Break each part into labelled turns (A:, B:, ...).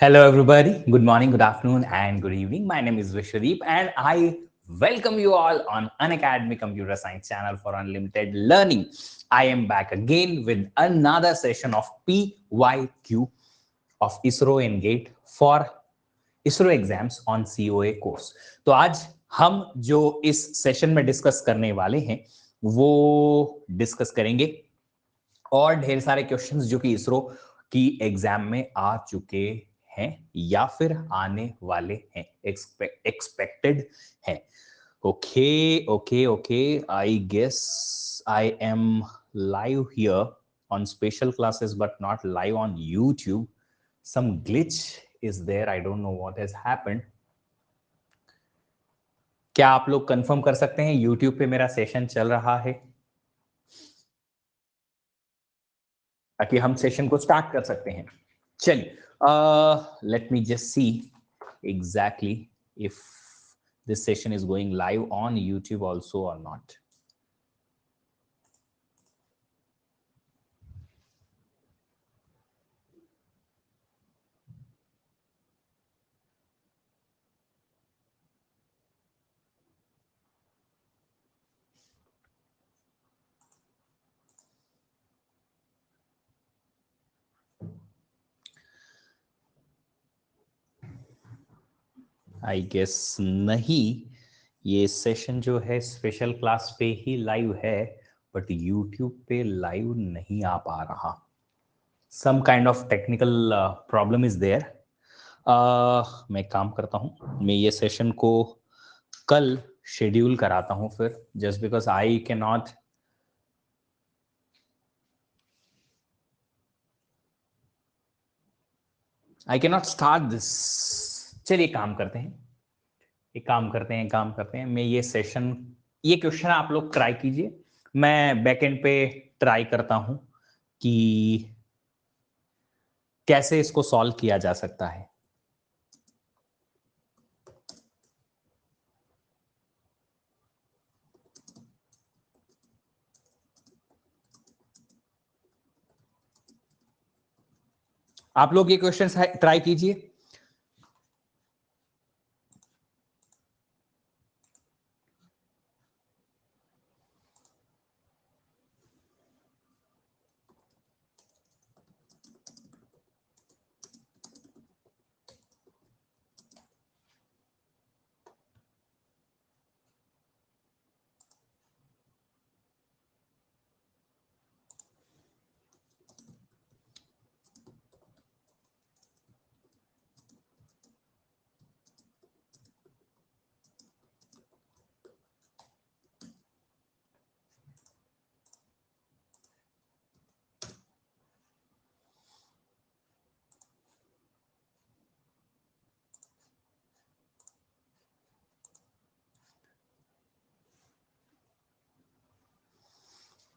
A: Hello, everybody. Good morning, good afternoon, and good evening. My name is Vishwadeep, and I welcome you all on Unacademy Computer Science channel for unlimited learning. I am back again with another session of PYQ of ISRO Engate for ISRO exams on COA course. तो आज हम जो इस session में discuss करने वाले हैं वो डिस्कस करेंगे और ढेर सारे क्वेश्चंस जो कि इसरो की एग्जाम में आ चुके हैं या फिर आने वाले हैं, एक्सपेक्टेड हैं। Okay okay okay, I guess I am live here on special classes but not live on YouTube. Some glitch is there. I don't know what has happened. क्या आप लोग कंफर्म कर सकते हैं YouTube पे मेरा सेशन चल रहा है ताकि हम सेशन को स्टार्ट कर सकते हैं। चलिए, let me just see exactly if this session is going live on YouTube also और नॉट। आई गेस नहीं, ये सेशन जो है स्पेशल क्लास पे ही लाइव है बट यूट्यूब पे लाइव नहीं आ पा रहा। Some kind of technical problem is there. मैं काम करता हूँ, मैं ये सेशन को कल शेड्यूल कराता हूँ फिर, just because I can not start this. चलिए काम करते हैं, काम करते हैं। मैं ये सेशन, ये क्वेश्चन आप लोग ट्राई कीजिए, मैं बैकएंड पे ट्राई करता हूं कि कैसे इसको सॉल्व किया जा सकता है। आप लोग ये क्वेश्चन ट्राई कीजिए।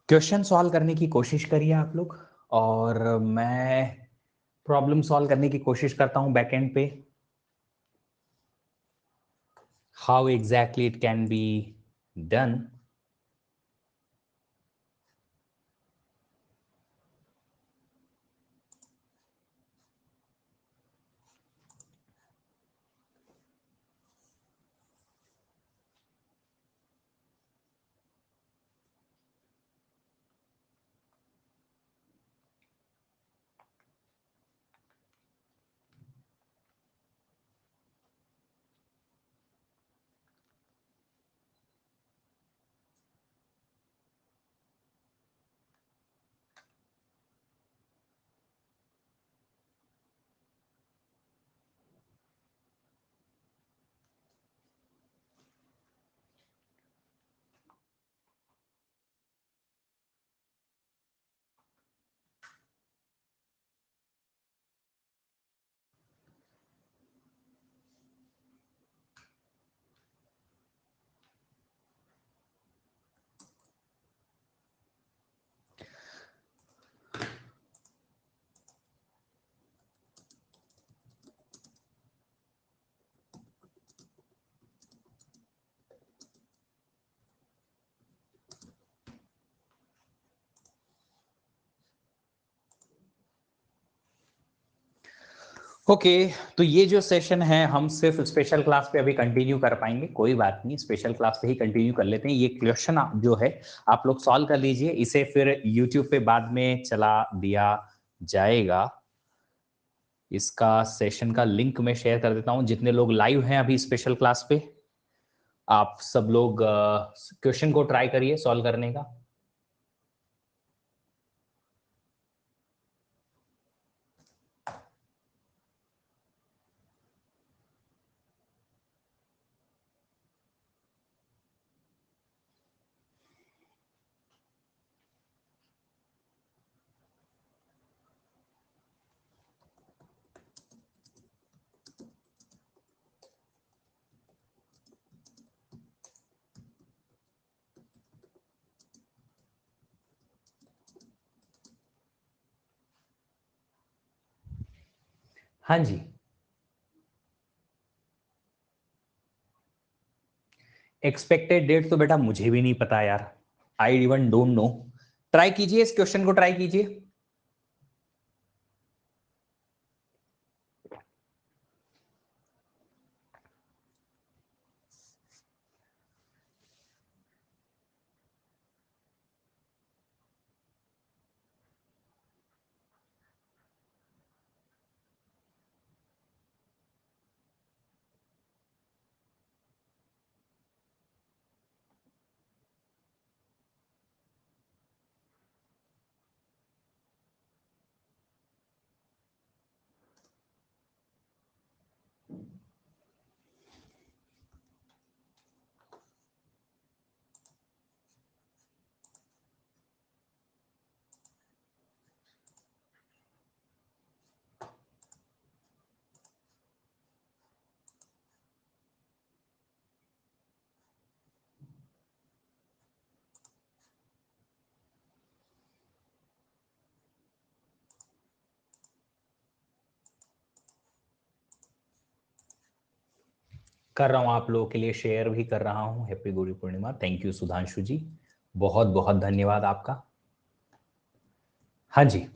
A: क्वेश्चन सॉल्व करने की कोशिश करिए आप लोग, और मैं प्रॉब्लम सॉल्व करने की कोशिश करता हूं बैकएंड पे, how exactly it can be done. Okay तो ये जो सेशन है हम सिर्फ स्पेशल क्लास पे अभी कंटिन्यू कर पाएंगे, कोई बात नहीं, स्पेशल क्लास पे ही कंटिन्यू कर लेते हैं। ये क्वेश्चन जो है आप लोग सॉल्व कर लीजिए, इसे फिर यूट्यूब पे बाद में चला दिया जाएगा। इसका सेशन का लिंक मैं शेयर कर देता हूं। जितने लोग लाइव हैं अभी स्पेशल क्लास पे, आप सब लोग क्वेश्चन को ट्राई करिए सॉल्व करने का। हाँ जी, एक्सपेक्टेड डेट तो बेटा मुझे भी नहीं पता यार, I even don't know. Try कीजिए, इस क्वेश्चन को ट्राई कीजिए। कर रहा हूं आप लोगों के लिए, शेयर भी कर रहा हूं। Happy Guru Purnima. Thank you Sudhanshu जी, बहुत बहुत धन्यवाद आपका। हाँ जी,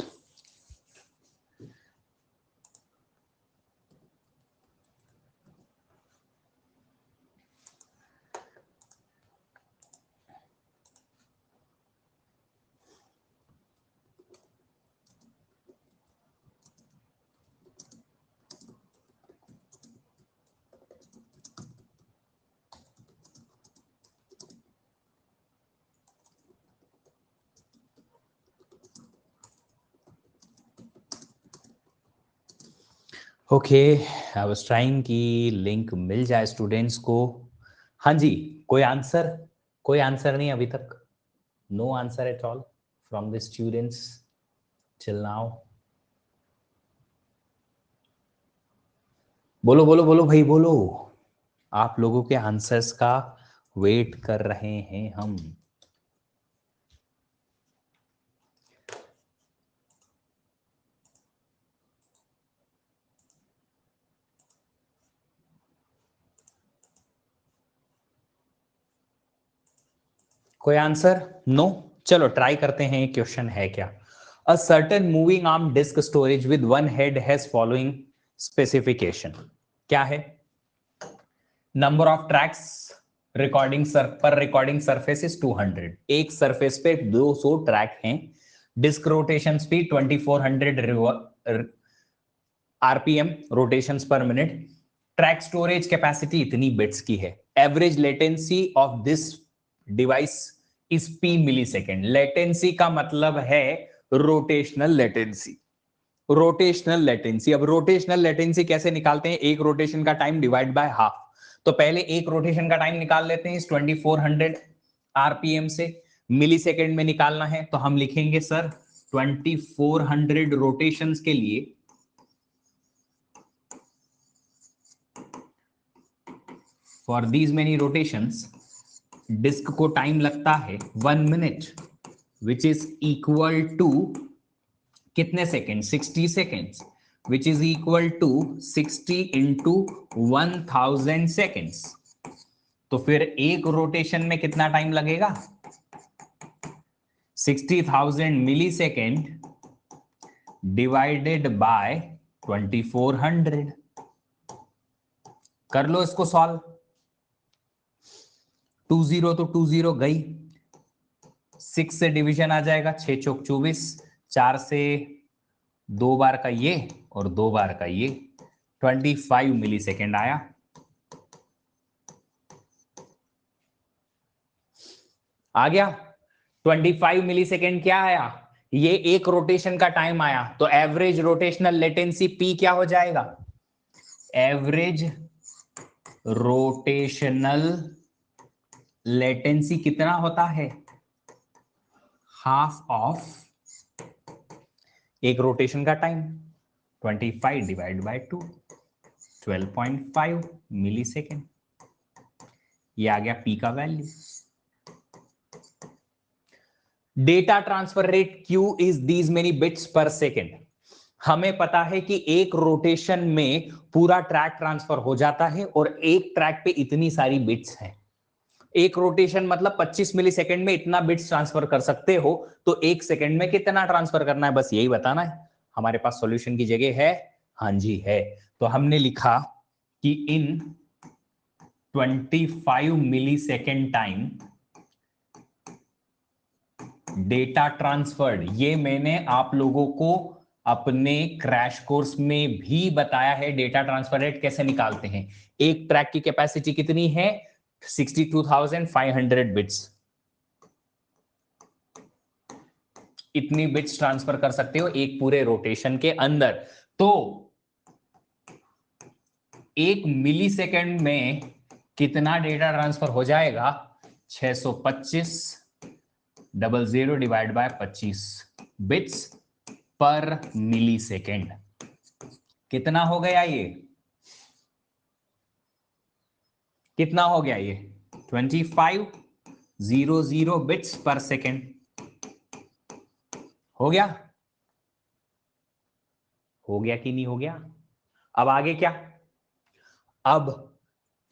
A: ओके, आई वाज ट्राइंग कि लिंक मिल जाए स्टूडेंट्स को। हाँ जी, कोई आंसर? कोई आंसर नहीं अभी तक, no answer at all from the students till now. बोलो बोलो बोलो भाई बोलो, आप लोगों के आंसर्स का वेट कर रहे हैं हम। कोई आंसर? नो। चलो ट्राई करते हैं, क्वेश्चन है क्या। A certain moving arm disk storage with one head has following specification. क्या है? Number of tracks recording per recording surface is 200। एक सरफेस पे 200 ट्रैक हैं। Disk rotation speed 2400 RPM rotations per minute. Track storage capacity इतनी bits की है। Average latency of this device is P millisecond. Latency का मतलब है rotational latency. Rotational latency, अब रोटेशनल लेटेंसी कैसे निकालते हैं? एक रोटेशन का टाइम डिवाइड बाय हाफ। तो पहले एक रोटेशन का टाइम निकाल लेते हैं इस 2400 आरपीएम से। मिली सेकेंड में निकालना है तो हम लिखेंगे सर 2400 रोटेशंस के लिए for these many rotations disk को टाइम लगता है 1 minute, which is equal to कितने second? 60 seconds, which is equal to 60 into 1000 seconds. तो फिर एक रोटेशन में कितना टाइम लगेगा? 60,000 मिली सेकेंड डिवाइडेड बाय 2400। कर लो इसको सॉल्व। 20 तो 20 गई, 6 से डिवीजन आ जाएगा, 6 चौक 24, 4 से 2 बार का ये और 2 बार का ये, 25 मिली सेकेंड आया। आ गया 25 मिली सेकेंड। क्या आया? ये एक रोटेशन का टाइम आया, तो एवरेज रोटेशनल लेटेंसी पी क्या हो जाएगा? एवरेज रोटेशनल लेटेंसी कितना होता है? हाफ ऑफ एक रोटेशन का time, 25 divide by 2, 12.5 millisecond. ये आ गया पी का value. Data transfer rate Q is these many bits per second. हमें पता है कि एक रोटेशन में पूरा ट्रैक ट्रांसफर हो जाता है और एक ट्रैक पे इतनी सारी बिट्स हैं। एक रोटेशन मतलब 25 मिली सेकेंड में इतना बिट्स ट्रांसफर कर सकते हो, तो एक सेकेंड में कितना ट्रांसफर करना है, बस यही बताना है। हमारे पास सॉल्यूशन की जगह है, हाँ जी है। तो हमने लिखा कि इन 25 मिली सेकेंड टाइम डेटा ट्रांसफर्ड, ये मैंने आप लोगों को अपने क्रैश कोर्स में भी बताया है। डेटा ट्रांसफर रेट कैसे निकालते हैं। एक ट्रैक की कैपेसिटी कितनी है? 62,500 बिट्स। इतनी बिट्स ट्रांसफर कर सकते हो एक पूरे रोटेशन के अंदर। तो एक मिली सेकेंड में कितना डेटा ट्रांसफर हो जाएगा? 625 00 डिवाइड बाय 25 बिट्स पर मिली सेकेंड। कितना हो गया ये? कितना हो गया ये? 2500 बिट्स पर सेकेंड। हो गया? हो गया कि नहीं हो गया? अब आगे क्या? अब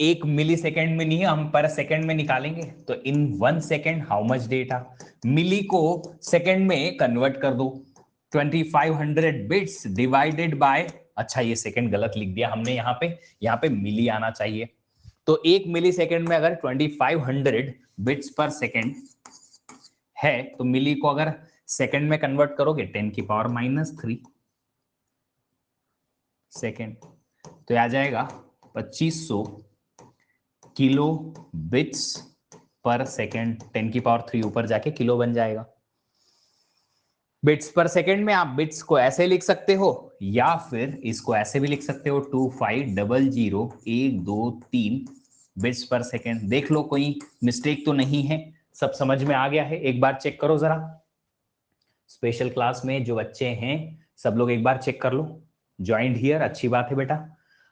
A: एक मिली सेकेंड में नहीं, हम पर सेकेंड में निकालेंगे। तो इन 1 सेकेंड हाउ मच डेटा? मिली को सेकेंड में कन्वर्ट कर दो। 2500 बिट्स डिवाइडेड बाय, अच्छा ये सेकेंड गलत लिख दिया हमने, यहां पे मिली आना चाहिए। तो एक मिली सेकेंड में अगर 2500 बिट्स पर सेकेंड है, तो मिली को अगर सेकेंड में कन्वर्ट करोगे 10⁻³ सेकेंड, तो आ जाएगा 2500 किलो बिट्स पर सेकेंड। 10⁻³ ऊपर जाके किलो बन जाएगा। बिट्स पर सेकेंड में आप बिट्स को ऐसे लिख सकते हो, या फिर इसको ऐसे भी लिख सकते हो, 2500123 बिट्स पर सेकेंड। देख लो कोई मिस्टेक तो नहीं है, सब समझ में आ गया है? एक बार चेक करो जरा। स्पेशल क्लास में जो बच्चे हैं सब लोग एक बार चेक कर लो। ज्वाइंट हियर, अच्छी बात है बेटा।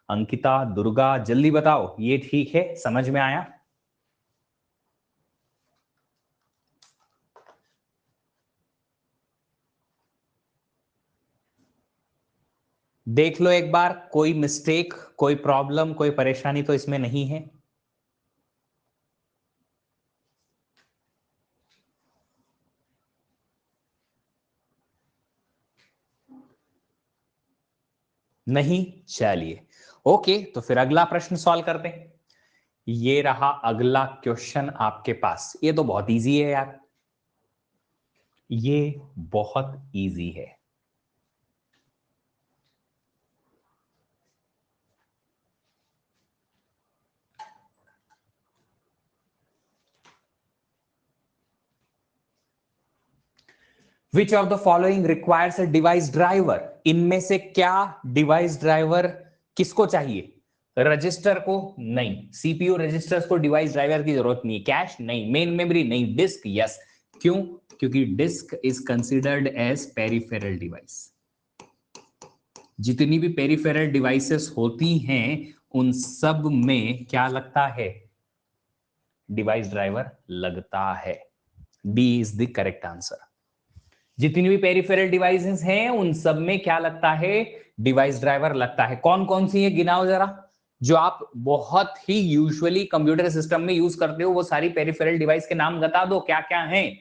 A: अंकिता, दुर्गा, जल्दी बताओ ये ठीक है, समझ में आया? देख लो एक बार, कोई मिस्टेक, कोई प्रॉब्लम, कोई परेशानी तो इसमें नहीं है। नहीं? चलिए ओके, तो फिर अगला प्रश्न सॉल्व करते हैं। ये रहा अगला क्वेश्चन आपके पास। ये तो बहुत इजी है यार, ये बहुत इजी है। Which of the following requires a device driver? इनमें से क्या डिवाइस ड्राइवर किसको चाहिए? रजिस्टर को? नहीं। सीपीयू रजिस्टर्स को डिवाइस ड्राइवर की जरूरत नहीं। कैश? नहीं। Main memory? नहीं। डिस्क? यस। क्यों? क्योंकि disk is considered as peripheral device. जितनी भी पेरिफेरल डिवाइसेस होती हैं उन सब में क्या लगता है? डिवाइस ड्राइवर लगता है। D is the correct answer. जितनी भी पेरिफेरल डिवाइसेस हैं उन सब में क्या लगता है? डिवाइस ड्राइवर लगता है। कौन कौन सी है गिनाओ जरा, जो आप बहुत ही यूजुअली कंप्यूटर सिस्टम में यूज करते हो। वो सारी पेरिफेरल डिवाइस के नाम बता दो, क्या क्या हैं?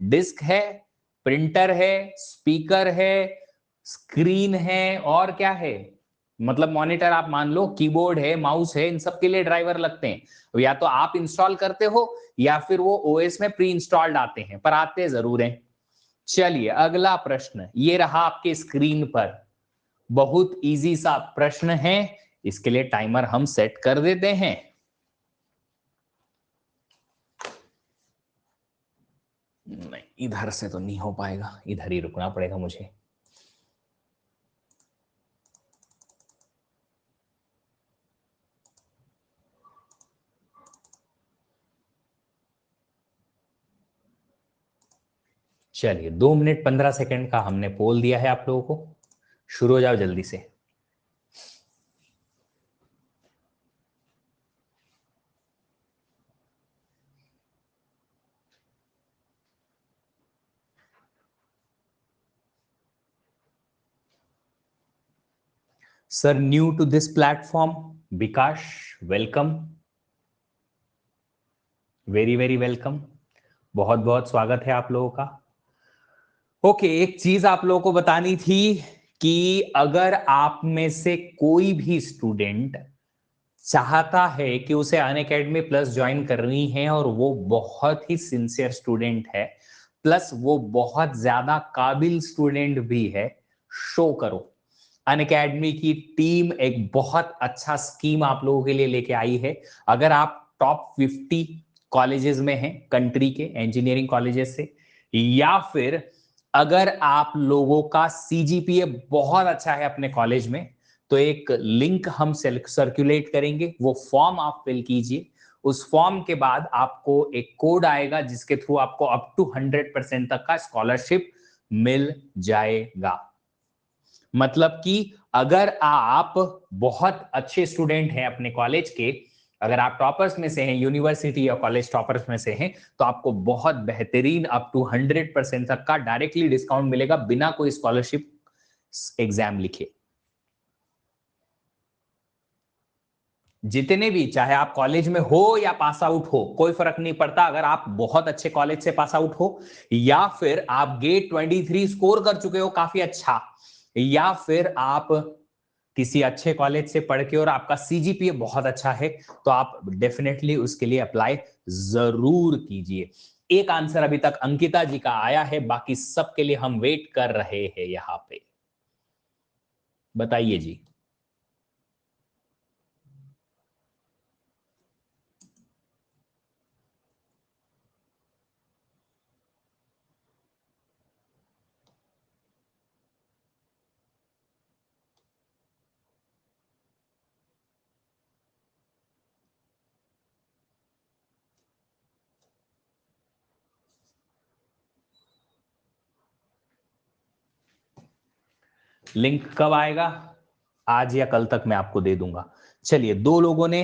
A: डिस्क है, प्रिंटर है, स्पीकर है, स्क्रीन है और क्या है, मतलब मॉनिटर आप मान लो, कीबोर्ड है, माउस है, इन सब के लिए ड्राइवर लगते हैं। या तो आप इंस्टॉल करते हो या फिर वो ओएस में प्री इंस्टॉल्ड आते हैं, पर आते जरूर हैं। चलिए अगला प्रश्न ये रहा आपके स्क्रीन पर, बहुत इजी सा प्रश्न है, इसके लिए टाइमर हम सेट कर देते हैं। नहीं, इधर से तो नहीं हो पाएगा, इधर ही रुकना पड़ेगा मुझे। चलिए 2 मिनट 15 सेकंड का हमने पोल दिया है आप लोगों को, शुरू हो जाओ जल्दी से। Sir new to this platform, Vikas, welcome, very very welcome, बहुत बहुत स्वागत है आप लोगों का। ओके, एक चीज आप लोगों को बतानी थी कि अगर आप में से कोई भी स्टूडेंट चाहता है कि उसे अनअकैडमी प्लस ज्वाइन करनी है और वो बहुत ही सिंसियर स्टूडेंट है, प्लस वो बहुत ज्यादा काबिल स्टूडेंट भी है, शो करो। अनअकैडमी की टीम एक बहुत अच्छा स्कीम आप लोगों के लिए लेके आई है। अगर आप टॉप 50 कॉलेजेस में हैं कंट्री के, इंजीनियरिंग कॉलेजेस से, या फिर अगर आप लोगों का सीजीपीए बहुत अच्छा है अपने कॉलेज में, तो एक लिंक हम सर्कुलेट करेंगे, वो फॉर्म आप फिल कीजिए। उस फॉर्म के बाद आपको एक कोड आएगा जिसके थ्रू आपको अप टू 100% तक का स्कॉलरशिप मिल जाएगा। मतलब कि अगर आप बहुत अच्छे स्टूडेंट हैं अपने कॉलेज के, अगर आप टॉपर्स में से हैं, यूनिवर्सिटी या कॉलेज टॉपर्स में से हैं, तो आपको बहुत बेहतरीन अप टू 100% तक का डायरेक्टली डिस्काउंट मिलेगा बिना कोई स्कॉलरशिप एग्जाम लिखे। जितने भी, चाहे आप कॉलेज में हो या पास आउट हो, कोई फर्क नहीं पड़ता। अगर आप बहुत अच्छे कॉलेज से पास आउट हो, या फिर आप गेट 23 स्कोर कर चुके हो काफी अच्छा, या फिर आप किसी अच्छे कॉलेज से पढ़ के और आपका सीजीपीए बहुत अच्छा है, तो आप डेफिनेटली उसके लिए अप्लाई जरूर कीजिए। एक आंसर अभी तक अंकिता जी का आया है, बाकी सबके लिए हम वेट कर रहे हैं यहां पे। बताइए जी। लिंक कब आएगा? आज या कल तक मैं आपको दे दूंगा। चलिए, 2 लोगों ने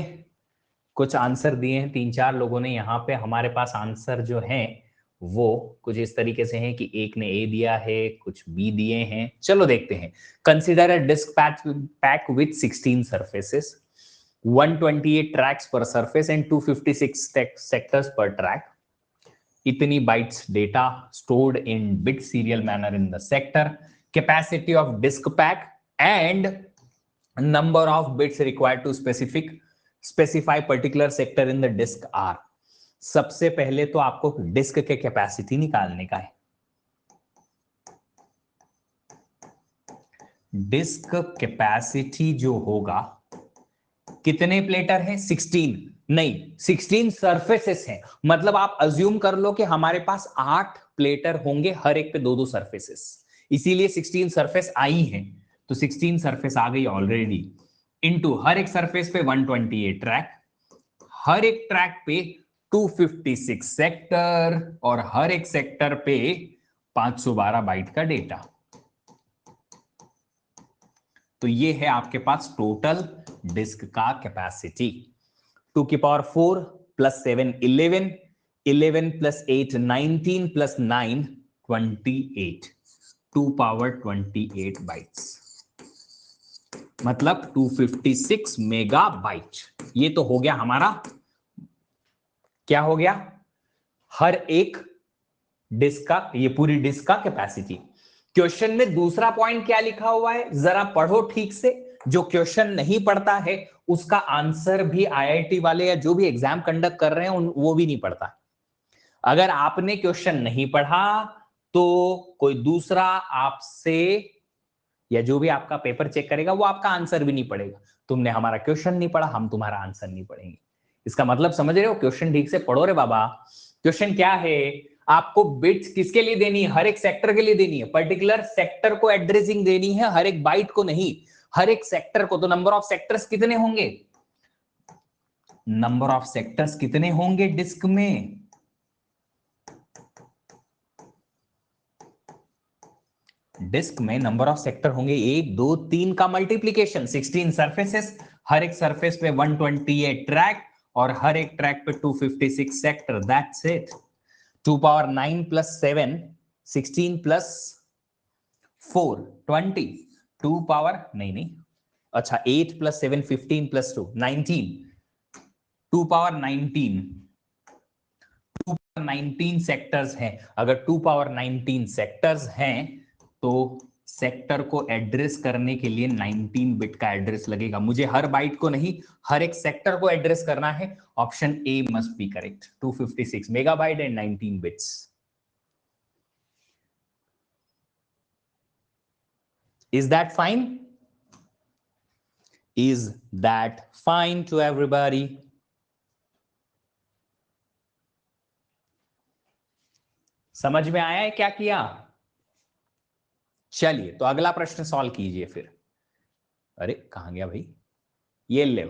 A: कुछ आंसर दिए हैं, 3-4 लोगों ने। यहाँ पे हमारे पास आंसर जो हैं वो कुछ इस तरीके से हैं कि एक ने ए दिया है, कुछ बी दिए हैं। चलो देखते हैं। Consider a disk pack with 16 surfaces, 128 tracks per surface and 256 sectors per track. इतनी bytes data stored in bit serial manner in the sector, capacity of disk pack and number of bits required to specify particular sector in the disk are. सबसे पहले तो आपको disc के capacity निकालने का है। Disc capacity जो होगा, कितने प्लेटर हैं? 16 नहीं, 16 सरफेसेस हैं। मतलब आप अज्यूम कर लो कि हमारे पास 8 प्लेटर होंगे, हर एक पे 2-2 सरफेसेस, इसीलिए 16 सरफेस आई हैं। तो 16 सरफेस आ गई ऑलरेडी, इनटू हर एक सरफेस पे 128 ट्रैक, हर एक ट्रैक पे 256 सेक्टर, और हर एक सेक्टर पे 512 बाइट का डेटा। तो ये है आपके पास टोटल डिस्क का कैपेसिटी। 2 की power 4 plus 7 11, 11 plus 8 19 plus 9 28, 2 power 28 bytes, मतलब 256 मेगाबाइट। ये तो हो गया हमारा, क्या हो गया, हर एक डिस्क का, ये पूरी डिस्क का कैपेसिटी। क्वेश्चन में दूसरा पॉइंट क्या लिखा हुआ है जरा पढ़ो ठीक से। जो क्वेश्चन नहीं पढ़ता है उसका आंसर भी आईआईटी वाले या जो भी एग्जाम कंडक्ट कर रहे हैं वो भी नहीं पढ़ता। अगर आपने क्वेश्चन नहीं पढ़ा तो कोई दूसरा आपसे या जो भी आपका पेपर चेक करेगा वो आपका आंसर भी नहीं पढ़ेगा। तुमने हमारा क्वेश्चन नहीं पढ़ा, हम तुम्हारा आंसर नहीं पढ़ेंगे। इसका मतलब समझ रहे हो? क्वेश्चन ठीक से पढ़ो रे बाबा। क्वेश्चन क्या है? आपको बिट्स किसके लिए देनी है? हर एक सेक्टर के लिए देनी है। पर्टिकुलर सेक्टर को एड्रेसिंग देनी है, हर एक बाइट को नहीं, हर एक सेक्टर को। तो नंबर ऑफ सेक्टर्स कितने होंगे? नंबर ऑफ सेक्टर्स कितने होंगे डिस्क में? डिस्क में नंबर ऑफ सेक्टर होंगे 1 2 3 का मल्टीप्लीकेशन। 16 सरफेसेस, हर एक सरफेस पे 128 ट्रैक और हर एक ट्रैक पे 256 sector. That's it. 2 power 9 plus 7 16 plus 4 20। 2 power नहीं, अच्छा 8 प्लस 7 15 प्लस 2 19। 2 पावर 19, 19 सेक्टर्स हैं। अगर 2 पावर 19 सेक्टर्स हैं तो सेक्टर को एड्रेस करने के लिए 19 बिट का एड्रेस लगेगा। मुझे हर बाइट को नहीं, हर एक सेक्टर को एड्रेस करना है। Option A must be correct. 256 megabyte and 19 bits. Is that fine? Is that fine to everybody? समझ में आया है क्या किया? चलिए तो अगला प्रश्न सॉल्व कीजिए फिर। अरे कहां गया भाई? ये ले,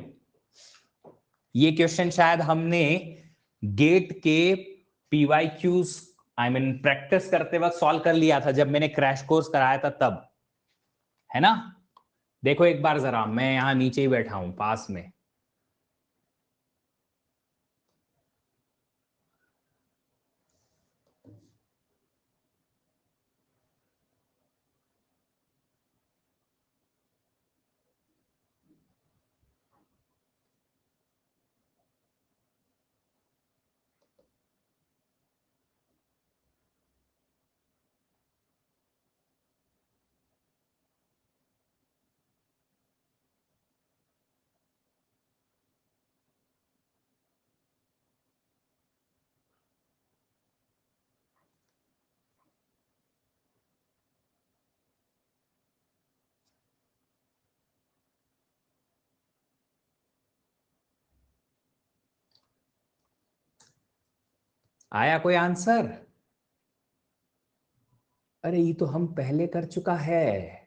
A: ये क्वेश्चन शायद हमने गेट के पीवाईक्यूज आई मीन प्रैक्टिस करते वक्त सॉल्व कर लिया था, जब मैंने क्रैश कोर्स कराया था तब, है ना? देखो एक बार जरा, मैं यहां नीचे ही बैठा हूं पास में। आया कोई आंसर? अरे ये तो हम पहले कर चुका है।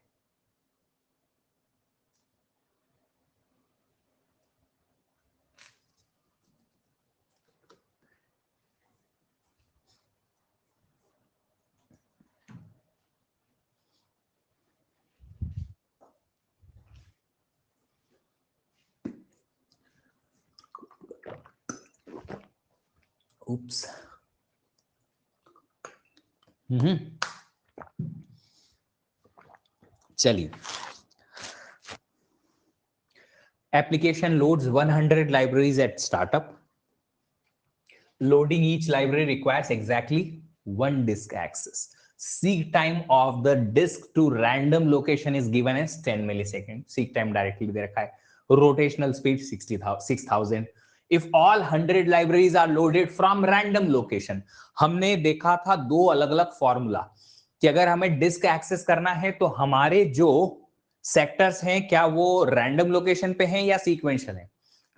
A: उप्स। चलिए, application loads 100 libraries at startup. Loading each library requires exactly 1 disk access. Seek time of the disk to random location is given as 10 milliseconds. Seek time directly दे रखा है. Rotational speed 6,000. If all 100 libraries are loaded from random location. हमने देखा था दो अलग अलग formula कि अगर हमें डिस्क एक्सेस करना है तो हमारे जो सेक्टर्स हैं क्या वो रैंडम लोकेशन पे हैं या सीक्वेंशियल है।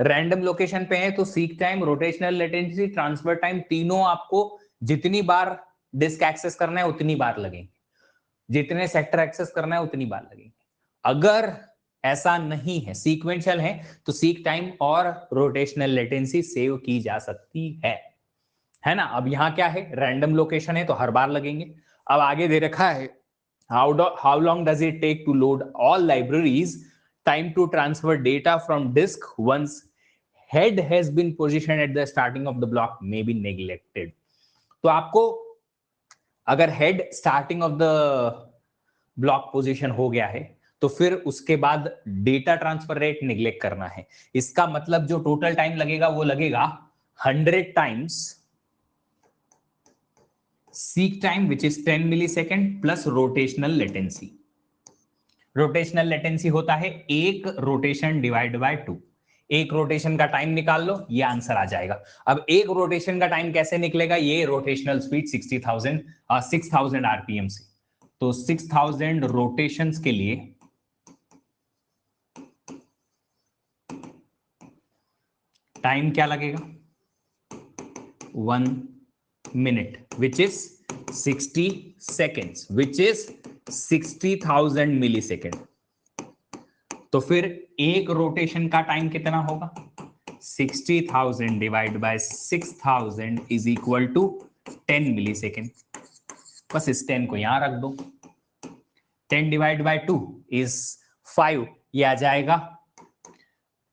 A: रैंडम लोकेशन पे है तो seek time, rotational latency, transfer time, तीनों आपको जितनी बार डिस्क एक्सेस करना है उतनी बार लगेंगे, जितने सेक्टर एक्सेस करना है उतनी बार लगेंगे। अगर ऐसा नहीं है, सीक्वेंशियल है, तो सीक टाइम और रोटेशनल लेटेंसी सेव की जा सकती है ना? अब यहां क्या है, रैंडम लोकेशन है तो हर बार लगेंगे। अब आगे दे रखा है how long does it take to load all libraries, time to transfer data from disk once head has been positioned at the starting of the block may be neglected. तो आपको अगर head starting of the block position हो गया है तो फिर उसके बाद डेटा ट्रांसफर रेट निग्लेक्ट करना है। इसका मतलब जो टोटल टाइम लगेगा वो लगेगा 100 times seek time which is 10 millisecond plus rotational latency. Rotational latency होता है एक रोटेशन डिवाइड बाय 2। एक रोटेशन का टाइम निकाल लो, ये आंसर आ जाएगा। अब एक रोटेशन का टाइम कैसे निकलेगा? ये रोटेशनल स्पीड 6000 आरपीएम से, तो 6000 रोटेशंस के लिए टाइम क्या लगेगा? 1 minute which is 60 seconds which is 60,000 millisecond. तो फिर एक रोटेशन का टाइम कितना होगा? 60,000 divide by 6000 is equal to 10 millisecond. बस इस 10 को यहां रख दो। 10 डिवाइड बाय 2 इज 5, ये आ जाएगा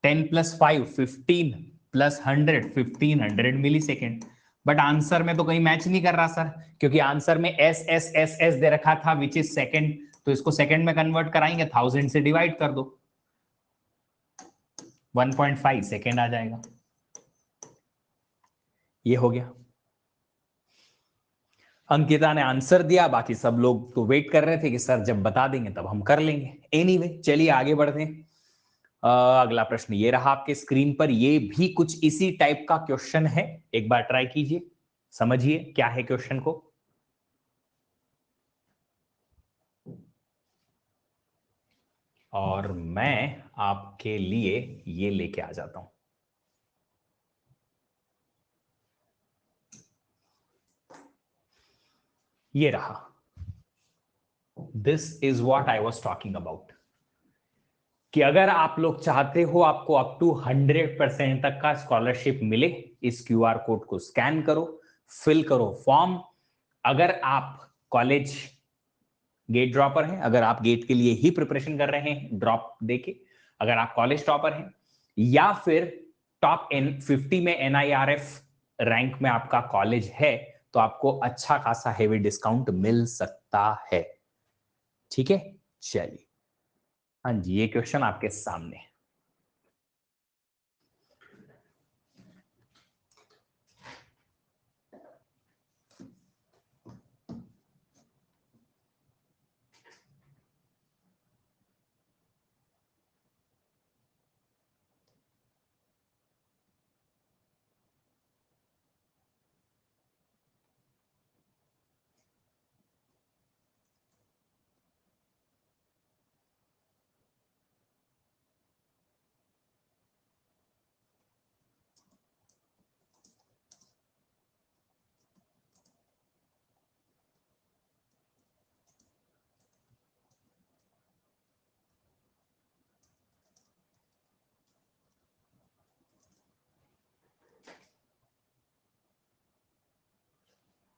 A: 10 plus 5 15 plus 100 1500 millisecond. But answer में तो कहीं मैच नहीं कर रहा सर, क्योंकि आंसर में एस एस एस एस दे रखा था विच इज सेकेंड, तो इसको सेकेंड में कन्वर्ट कराएंगे, 1000 से डिवाइड कर दो, 1.5 सेकेंड आ जाएगा। ये हो गया। अंकिता ने आंसर दिया, बाकी सब लोग तो वेट कर रहे थे कि सर जब बता देंगे तब हम कर लेंगे। एनीवे, चलिए आगे बढ़ते हैं। अगला प्रश्न ये रहा आपके स्क्रीन पर, ये भी कुछ इसी टाइप का क्वेश्चन है। एक बार ट्राई कीजिए, समझिए क्या है क्वेश्चन को। और मैं आपके लिए ये लेके आ जाता हूं। ये रहा, this is what I was talking about, कि अगर आप लोग चाहते हो आपको अप टू 100% तक का स्कॉलरशिप मिले, इस क्यूआर कोड को स्कैन करो, फिल करो फॉर्म। अगर आप कॉलेज गेट ड्रॉपर हैं, अगर आप गेट के लिए ही प्रिपरेशन कर रहे हैं ड्रॉप देके, अगर आप कॉलेज टॉपर हैं, या फिर टॉप 50 में एनआईआरएफ रैंक में आपका कॉलेज है, तो आपको अच्छा खासा हेवी डिस्काउंट मिल सकता है। ठीक है, चलिए। हाँ जी, ये क्वेश्चन आपके सामने है।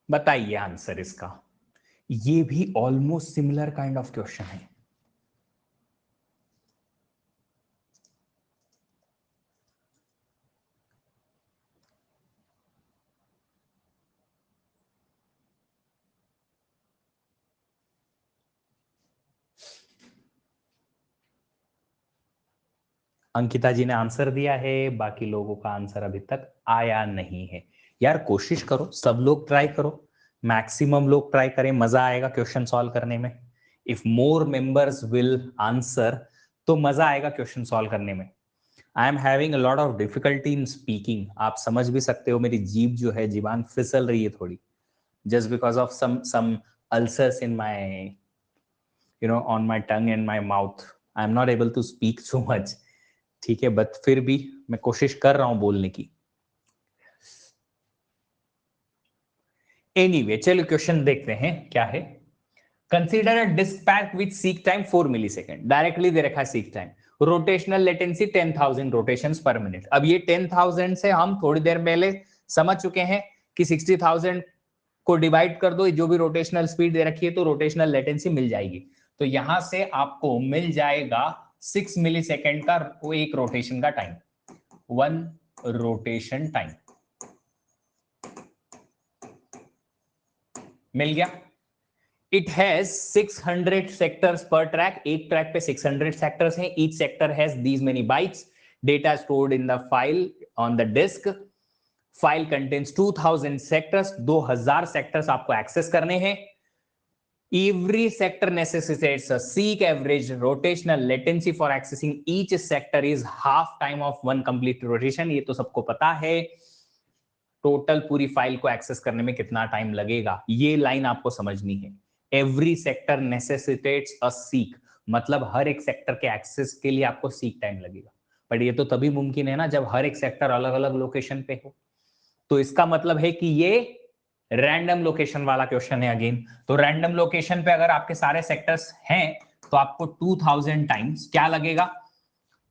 A: बताइए आंसर इसका। ये भी almost similar kind of question है। अंकिता जी ने आंसर दिया है, बाकी लोगों का आंसर अभी तक आया नहीं है। यार कोशिश करो, सब लोग ट्राई करो, मैक्सिमम लोग ट्राई करें, मजा आएगा क्वेश्चन सॉल्व करने में। If more members will answer तो मजा आएगा क्वेश्चन सॉल्व करने में। I am having a lot of difficulty in speaking, आप समझ भी सकते हो, मेरी जीभ जो है, जीबान फिसल रही है थोड़ी, just because of some ulcers in my, on my tongue and my mouth. I'm not able to speak so much. ठीक है, बट फिर भी मैं कोशिश कर रहा हूं बोलने की। एनीवे, चलो क्वेश्चन देखते हैं क्या है। Consider a disk pack with seek time 4 millisecond. Directly दे रखा है seek time, rotational latency 10,000 rotations per minute. अब ये 10,000 से हम थोड़ी देर पहले समझ चुके हैं कि 60,000 को डिवाइड कर दो, जो भी रोटेशनल स्पीड दे रखी है, तो रोटेशनल लेटेंसी मिल जाएगी। तो यहां से आपको मिल जाएगा 6 मिली सेकेंड का वो एक रोटेशन का टाइम, 1 रोटेशन टाइम मिल गया। It has 600 sectors per track, एक ट्रैक पे 600 सेक्टर्स हैं, each sector has these many bytes, data stored in the file on the disk, file contains 2000 sectors, 2000 sectors आपको एक्सेस करने हैं. Every sector necessitates a seek average rotational latency for accessing each sector is half time of one complete rotation. ये तो सबको पता है. Total पूरी file को एक्सेस करने में कितना टाइम लगेगा, ये लाइन आपको समझनी है. एवरी सेक्टर नेसेसिटेट्स अ सीक, मतलब हर एक सेक्टर के एक्सेस के लिए आपको सीक टाइम लगेगा. बट ये तो तभी मुमकिन है ना जब हर एक सेक्टर अलग अलग लोकेशन पे हो. तो इसका मतलब है कि ये रैंडम लोकेशन वाला क्वेश्चन है अगेन. तो रैंडम लोकेशन पे अगर आपके सारे सेक्टर्स हैं तो आपको 2000 टाइम्स क्या लगेगा,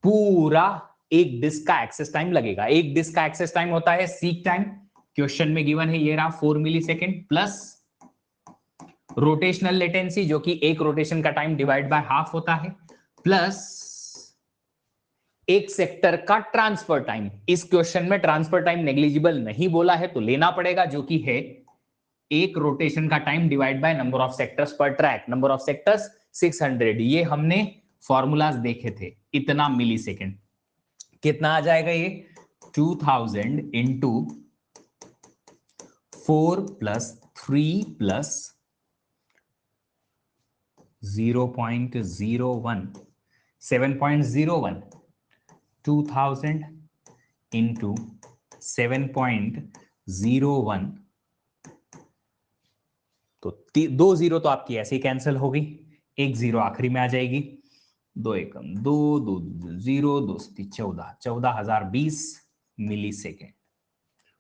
A: पूरा एक डिस्क का एक्सेस टाइम लगेगा. एक डिस्क का एक्सेस टाइम होता है सीक टाइम, क्वेश्चन में गिवन है ये रहा 4 millisecond, plus rotational latency जो कि एक रोटेशन का टाइम डिवाइड बाय हाफ होता है, प्लस एक सेक्टर का ट्रांसफर टाइम. इस क्वेश्चन में ट्रांसफर टाइम नेग्लिजिबल नहीं बोला है तो लेना पड़ेगा, जो कि है एक रोटेशन का time divide by number of sectors per track. Number of sectors 600, ये हमने फॉर्मूलाज देखे थे. इतना मिली सेकेंड कितना आ जाएगा ये, 2000 इंटू 4 प्लस 3 प्लस 0.01 7.01, 2000 इंटू 7.01, तो 2 जीरो तो आपकी ऐसे ही कैंसिल होगी, एक जीरो आखिरी में आ जाएगी. 2 एकम 2, 2 जीरो, 2 14, 14,020 मिली सेकेंड,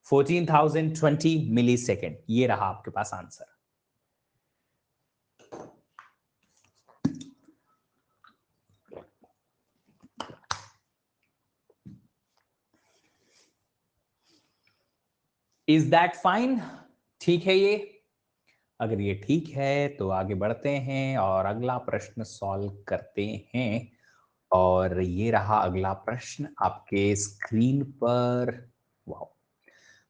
A: 14,020 मिली सेकेंड. ये रहा आपके पास आंसर. Is that fine? ठीक है ये. अगर ये ठीक है तो आगे बढ़ते हैं और अगला प्रश्न सॉल्व करते हैं. और ये रहा अगला प्रश्न आपके स्क्रीन पर. Wow,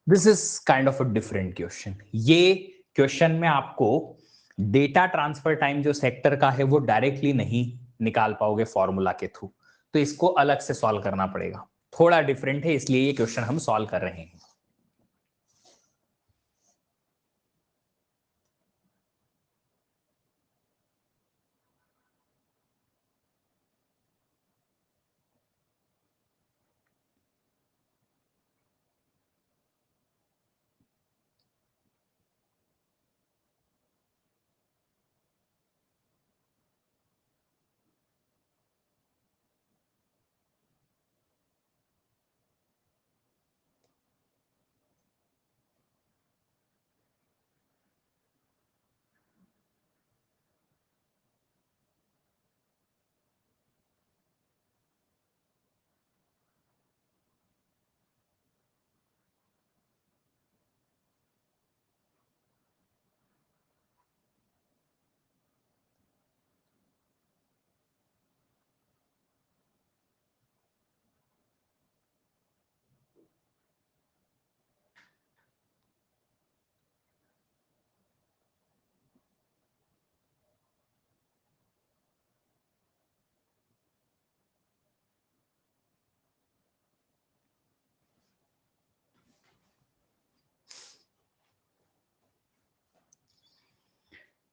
A: this is kind of a different question. ये क्वेश्चन में आपको डेटा ट्रांसफर टाइम जो सेक्टर का है वो डायरेक्टली नहीं निकाल पाओगे फॉर्मूला के थ्रू, तो इसको अलग से सॉल्व करना पड़ेगा. थोड़ा डिफरेंट है, इसलिए ये क्वेश्चन हम सॉल्व कर रहे हैं.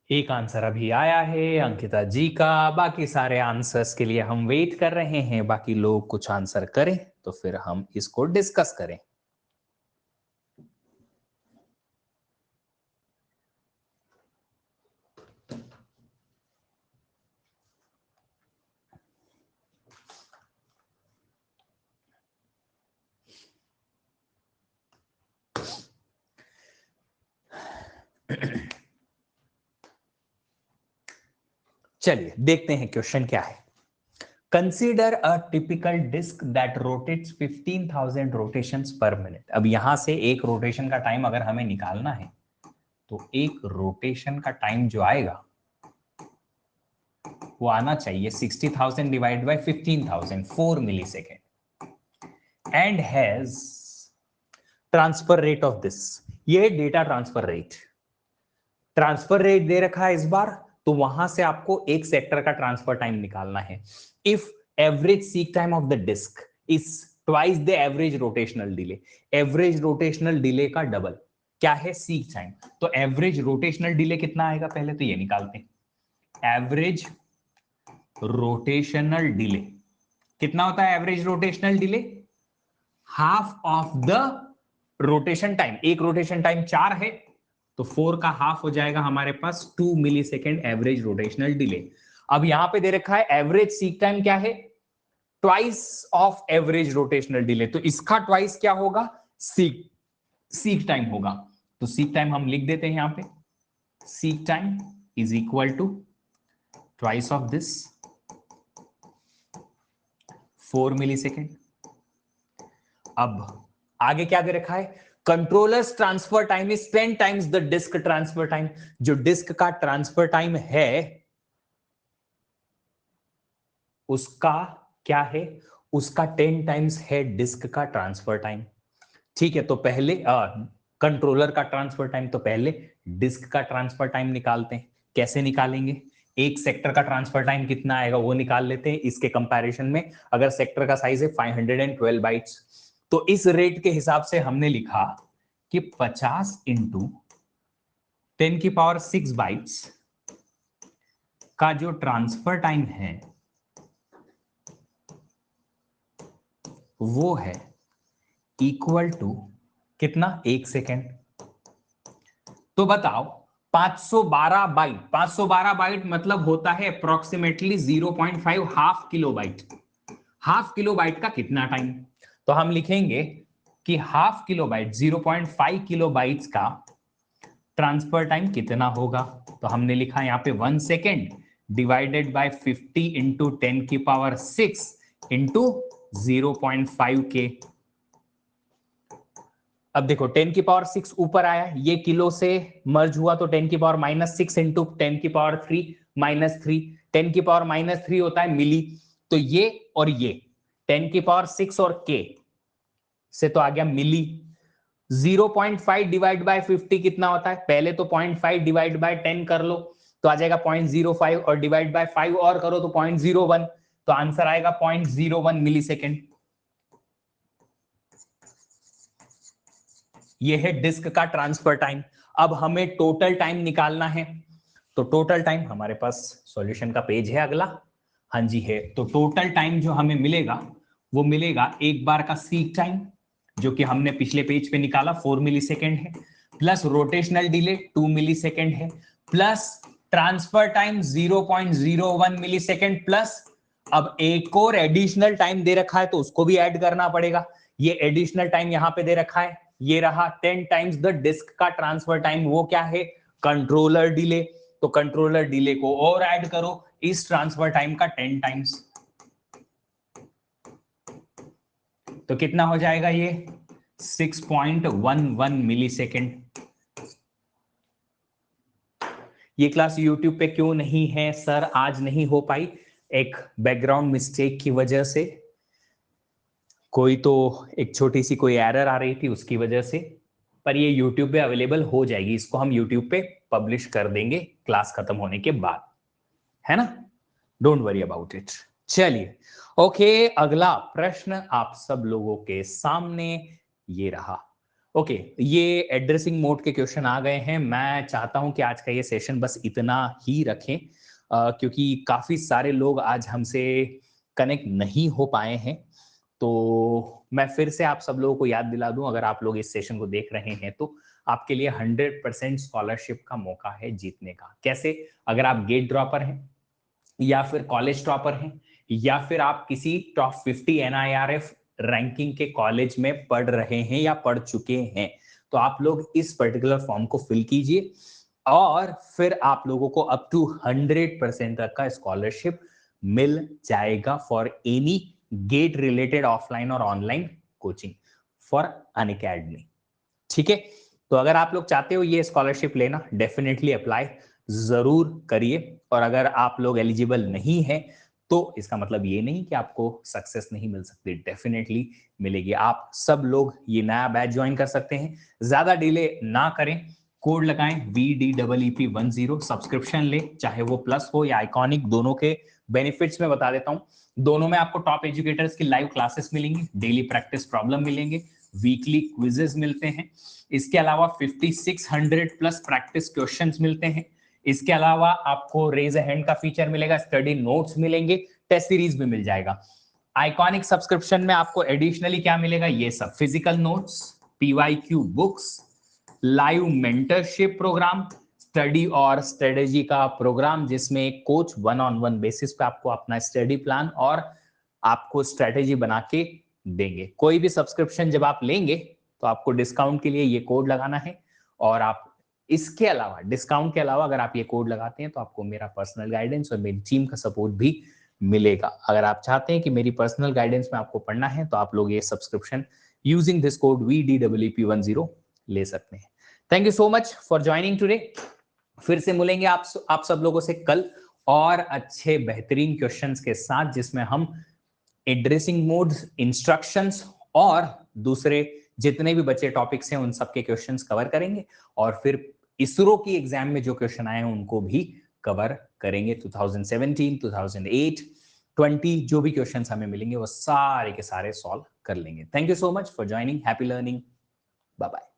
A: एक आंसर अभी आया है अंकिता जी का. बाकी सारे आंसर्स के लिए हम वेट कर रहे हैं. बाकी लोग कुछ आंसर करें तो फिर हम इसको डिस्कस करें. चलिए देखते हैं क्वेश्चन क्या है. Consider a typical disk that rotates 15,000 rotations per minute. अब यहां से एक रोटेशन का टाइम अगर हमें निकालना है तो एक रोटेशन का टाइम जो आएगा वो आना चाहिए 60,000 divide by 15,000, 4 millisecond. And has transfer rate of this, ये data transfer rate. Transfer rate दे रखा है इस बार, तो वहां से आपको एक सेक्टर का ट्रांसफर टाइम निकालना है. If average seek time of the disk is twice the average rotational delay. Average rotational delay का डबल क्या है? Seek time. तो एवरेज रोटेशनल डिले कितना आएगा? पहले तो ये निकालते हैं। एवरेज रोटेशनल डिले कितना होता है? Average rotational delay half of the rotation time. एक रोटेशन टाइम 4 है तो 4 का हाफ हो जाएगा हमारे पास 2 मिली सेकेंड एवरेज रोटेशनल डिले। अब यहां पे दे रखा है एवरेज सीक टाइम क्या है? Twice of average rotational delay. तो इसका ट्वाइस क्या होगा? सीक टाइम होगा। तो सीक टाइम हम लिख देते हैं यहां पे, seek time is equal to twice of this 4 millisecond. अब आगे क्या दे रखा है? Controllers transfer time is 10 times the disk transfer time. जो डिस्क का ट्रांसफर टाइम है उसका क्या है? उसका 10 टाइम्स है डिस्क का ट्रांसफर टाइम। ठीक है, तो पहले कंट्रोलर का ट्रांसफर टाइम, तो पहले डिस्क का ट्रांसफर टाइम निकालते हैं। कैसे निकालेंगे? एक सेक्टर का ट्रांसफर टाइम कितना आएगा वो निकाल लेते हैं इसके कंपैरिजन में। अगर सेक्टर का साइज है 512 बाइट्स, तो इस रेट के हिसाब से हमने लिखा कि 50 इंटू 10⁶ बाइट्स का जो ट्रांसफर टाइम है वो है इक्वल टू कितना? 1 सेकेंड। तो बताओ 512 बाइट, 512 बाइट मतलब होता है approximately 0.5 half kilo byte. Half kilo byte का कितना टाइम? तो हम लिखेंगे कि half kilo byte 0.5 kilo bytes का ट्रांसफर टाइम कितना होगा? तो हमने लिखा यहां पे 1 second divided by 50 into 10⁶ into 0.5 के। अब देखो 10⁶ ऊपर आया, ये किलो से मर्ज हुआ तो 10⁻⁻6 इंटू 10⁻³ -3। 10⁻³ होता है मिली। तो ये और ये 10⁶ और के से तो आ गया मिली। 0.5 डिवाइड बाय 50 कितना होता है? पहले तो 0.5 डिवाइड बाय 10 कर लो तो आ जाएगा 0.05, और डिवाइड बाय 5 और करो तो 0.01, तो आंसर आएगा 0.01 मिली सेकेंड। ये है डिस्क का ट्रांसफर टाइम। अब हमें टोटल टाइम निकालना है, तो टोटल टाइम हमारे पास सॉल्यूशन का पेज है अगला। हाँ जी है। तो टोटल टाइम जो हमें मिलेगा वो मिलेगा एक बार का सीक टाइम जो कि हमने पिछले पेज पे निकाला 4 मिली सेकेंड है, प्लस रोटेशनल डिले 2 मिली सेकेंड है, प्लस ट्रांसफर टाइम 0.01 मिली सेकेंड, प्लस अब एक और एडिशनल टाइम दे रखा है तो उसको भी ऐड करना पड़ेगा। ये एडिशनल टाइम यहां पे दे रखा है, ये रहा 10 टाइम्स द डिस्क का ट्रांसफर टाइम। वो क्या है? Controller delay. तो कंट्रोलर डिले को और ऐड करो इस ट्रांसफर टाइम का 10 टाइम्स, तो कितना हो जाएगा? ये 6.11 मिली सेकेंड। ये क्लास YouTube पे क्यों नहीं है सर? आज नहीं हो पाई, एक बैकग्राउंड मिस्टेक की वजह से, कोई तो एक छोटी सी कोई एरर आ रही थी उसकी वजह से। पर ये YouTube पे अवेलेबल हो जाएगी, इसको हम YouTube पे पब्लिश कर देंगे क्लास खत्म होने के बाद, है ना? Don't worry about it. चलिए ओके, अगला प्रश्न आप सब लोगों के सामने ये रहा। ओके, ये एड्रेसिंग मोड के क्वेश्चन आ गए हैं। मैं चाहता हूं कि आज का ये सेशन बस इतना ही रखें, क्योंकि काफी सारे लोग आज हमसे कनेक्ट नहीं हो पाए हैं। तो मैं फिर से आप सब लोगों को याद दिला दूं, अगर आप लोग इस सेशन को देख रहे हैं तो आपके लिए 100% स्कॉलरशिप का मौका है जीतने का। कैसे? अगर आप गेट ड्रॉपर हैं, या फिर कॉलेज टॉपर हैं, या फिर आप किसी टॉप 50 NIRF रैंकिंग के कॉलेज में पढ़ रहे हैं या पढ़ चुके हैं, तो आप लोग इस पर्टिकुलर फॉर्म को फिल कीजिए और फिर आप लोगों को अप टू 100% तक का स्कॉलरशिप मिल जाएगा for any GATE related offline और ऑनलाइन कोचिंग फॉर अनअकैडमी। ठीक है, तो अगर आप लोग चाहते हो ये स्कॉलरशिप लेना, डेफिनेटली अप्लाई जरूर करिए। और अगर आप लोग एलिजिबल नहीं है तो इसका मतलब ये नहीं कि आपको सक्सेस नहीं मिल सकती, डेफिनेटली मिलेगी। आप सब लोग ये नया बैच ज्वाइन कर सकते हैं। ज्यादा डिले ना करें, कोड लगाएं VDEEP10, सब्सक्रिप्शन ले, चाहे वो प्लस हो या आइकॉनिक, दोनों के बेनिफिट्स में बता देता हूँ, दोनों में आपको टॉप एजुकेटर्स की लाइव क्लासेस मिलेंगी, डेली प्रैक्टिस प्रॉब्लम मिलेंगे, वीकली क्विजेस मिलते हैं, इसके अलावा 5600 प्लस प्रैक्टिस क्वेश्चंस मिलते हैं, इसके अलावा आपको रेज अ हैंड का फीचर मिलेगा, स्टडी नोट्स मिलेंगे, टेस्ट सीरीज भी मिल जाएगा। आइकॉनिक सब्सक्रिप्शन में आपको एडिशनली क्या मिलेगा, ये सब physical notes, PYQ books, live mentorship programme, study और स्ट्रेटेजी का प्रोग्राम जिसमें कोच 1-on-1 बेसिस पे आपको अपना स्टडी प्लान और आपको स्ट्रेटेजी बना के देंगे। कोई भी सब्सक्रिप्शन जब आप लेंगे तो आपको डिस्काउंट के लिए ये कोड लगाना है, और आप इसके अलावा डिस्काउंट के अलावा अगर आप ये कोड लगाते हैं तो आपको मेरा पर्सनल गाइडेंस और मेरी टीम का सपोर्ट भी मिलेगा। अगर आप चाहते हैं कि मेरी पर्सनल गाइडेंस में आपको पढ़ना है तो आप लोग ये subscription using this code VDWP10 ले सकते हैं। Thank you so much for joining today. फिर से मिलेंगे आप सब लोगों से कल और अच्छे बेहतरीन क्वेश्चंस के साथ, जिसमें हम एड्रेसिंग मोड्स, इंस्ट्रक्शंस और दूसरे जितने भी बचे टॉपिक्स हैं उन सबके क्वेश्चंस कवर करेंगे, और फिर इसरो की एग्जाम में जो क्वेश्चन आए हैं उनको भी कवर करेंगे। 2017, 2008, 20 जो भी क्वेश्चंस हमें मिलेंगे वो सारे के सारे सॉल्व कर लेंगे। Thank you so much for joining. Happy learning. Bye bye.